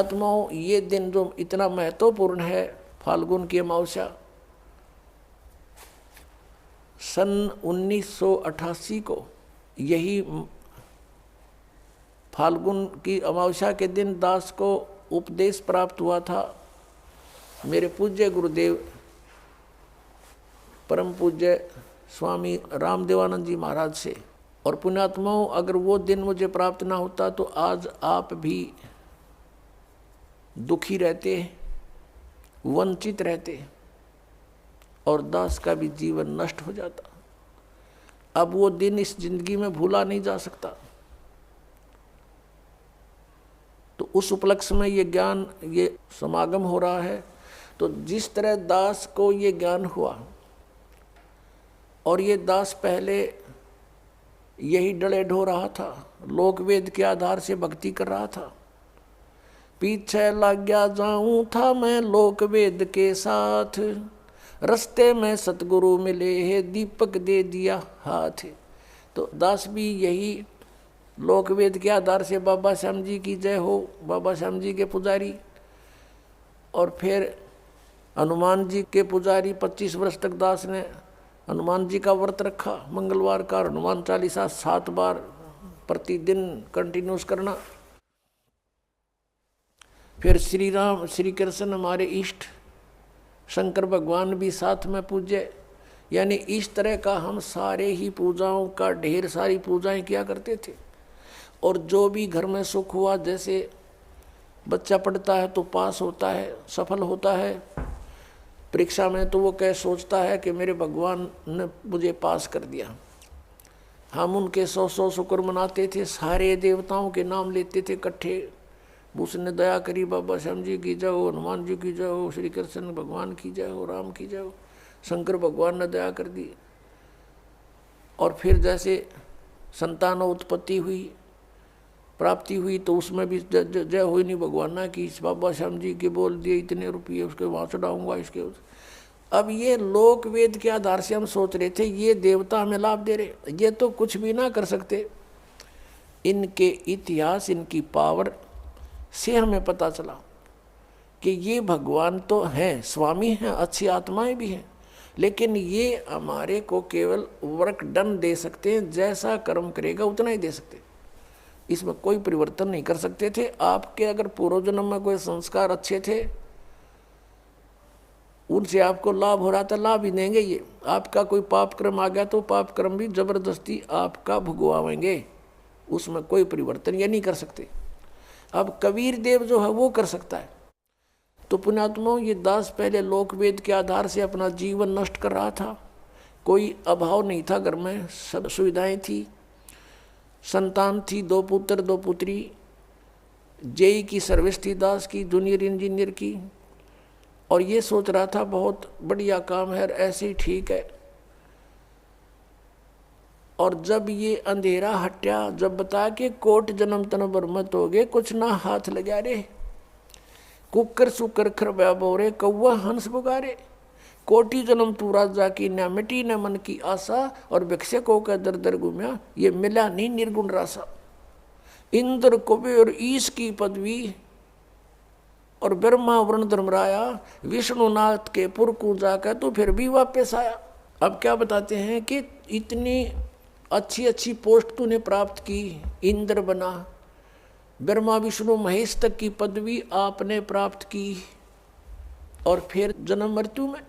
पुण्यात्माओं, ये दिन जो इतना महत्वपूर्ण है, फाल्गुन की अमावस्या, सन 1988 को यही फाल्गुन की अमावस्या के दिन दास को उपदेश प्राप्त हुआ था मेरे पूज्य गुरुदेव परम पूज्य स्वामी रामदेवानंद जी महाराज से। और पुण्यात्माओं, अगर वो दिन मुझे प्राप्त ना होता तो आज आप भी दुखी रहते, वंचित रहते और दास का भी जीवन नष्ट हो जाता। अब वो दिन इस जिंदगी में भूला नहीं जा सकता। तो उस उपलक्ष्य में ये ज्ञान, ये समागम हो रहा है। तो जिस तरह दास को ये ज्ञान हुआ और ये दास पहले यही डले ढो रहा था, लोक वेद के आधार से भक्ति कर रहा था, पीछे लग गया जाऊं था मैं लोक वेद के साथ, रास्ते में सतगुरु मिले है दीपक दे दिया हाथ। तो दास भी यही लोक वेद के आधार से बाबा श्याम जी की जय हो, बाबा श्याम जी के पुजारी, और फिर हनुमान जी के पुजारी। 25 वर्ष तक दास ने हनुमान जी का व्रत रखा, मंगलवार का हनुमान चालीसा 7 बार प्रतिदिन कंटिन्यूस करना। फिर श्री राम श्री कृष्ण हमारे इष्ट, शंकर भगवान भी साथ में पूज्य। यानी इस तरह का हम सारे ही पूजाओं का ढेर सारी पूजाएं किया करते थे। और जो भी घर में सुख हुआ, जैसे बच्चा पढ़ता है तो पास होता है, सफल होता है, परीक्षा में तो वो कह सोचता है कि मेरे भगवान ने मुझे पास कर दिया। हम उनके 100 शुक्र मनाते थे, सारे देवताओं के नाम लेते थे इकट्ठे, उसने दया करी, बाबा श्याम जी की जय हो, हनुमान जी की जय हो, श्री कृष्ण भगवान की जय हो, राम की जय हो, शंकर भगवान ने दया कर दी। और फिर जैसे संतान उत्पत्ति हुई, प्राप्ति हुई, तो उसमें भी जय हुई नहीं भगवान ना की, बाबा श्याम जी के बोल दिए इतने रुपये उसके वहाँ चढ़ाऊँगा इसके। अब ये लोक वेद के आधार से हम सोच रहे थे ये देवता हमें लाभ दे रहे, ये तो कुछ भी ना कर सकते। इनके इतिहास, इनकी पावर से हमें पता चला कि ये भगवान तो हैं, स्वामी हैं, अच्छी आत्माएं भी हैं, लेकिन ये हमारे को केवल वर्क डन दे सकते हैं, जैसा कर्म करेगा उतना ही दे सकते, इसमें कोई परिवर्तन नहीं कर सकते थे। आपके अगर पूर्व जन्म में कोई संस्कार अच्छे थे, उनसे आपको लाभ हो रहा था, लाभ ही देंगे ये। आपका कोई पाप कर्म आ गया तो पाप कर्म भी जबरदस्ती आपका भुगवाएंगे, उसमें कोई परिवर्तन ये नहीं कर सकते। अब कबीर देव जो है वो कर सकता है। तो पुण्यात्माओं, ये दास पहले लोक वेद के आधार से अपना जीवन नष्ट कर रहा था। कोई अभाव नहीं था, घर में सब सुविधाएं थी, संतान थी, 2 पुत्र 2 पुत्री, जेई की सर्विस थी दास की, जूनियर इंजीनियर की। और ये सोच रहा था बहुत बढ़िया काम है, ऐसे ही ठीक है। और जब ये अंधेरा हट्या, जब बता के कोट जन्म तन बरमत हो गए, कुछ ना हाथ लगा रे, कुकर सुकर खरब्या बोरे, कौवा हंस बुगारे, कोटि जन्म तू राजा की, न मिटी न मन की आशा, और भिक्षकों का दर दर घूमया, ये मिला नहीं निर्गुण रासा। इंद्र कुबेर ईश की पदवी, और ब्रह्मा वरुण धर्मराया, विष्णुनाथ के पुर को जाकर तो फिर भी वापस आया। अब क्या बताते हैं कि इतनी अच्छी अच्छी पोस्ट तूने प्राप्त की, इंद्र बना, ब्रह्मा विष्णु महेश तक की पदवी आपने प्राप्त की, और फिर जन्म मृत्यु में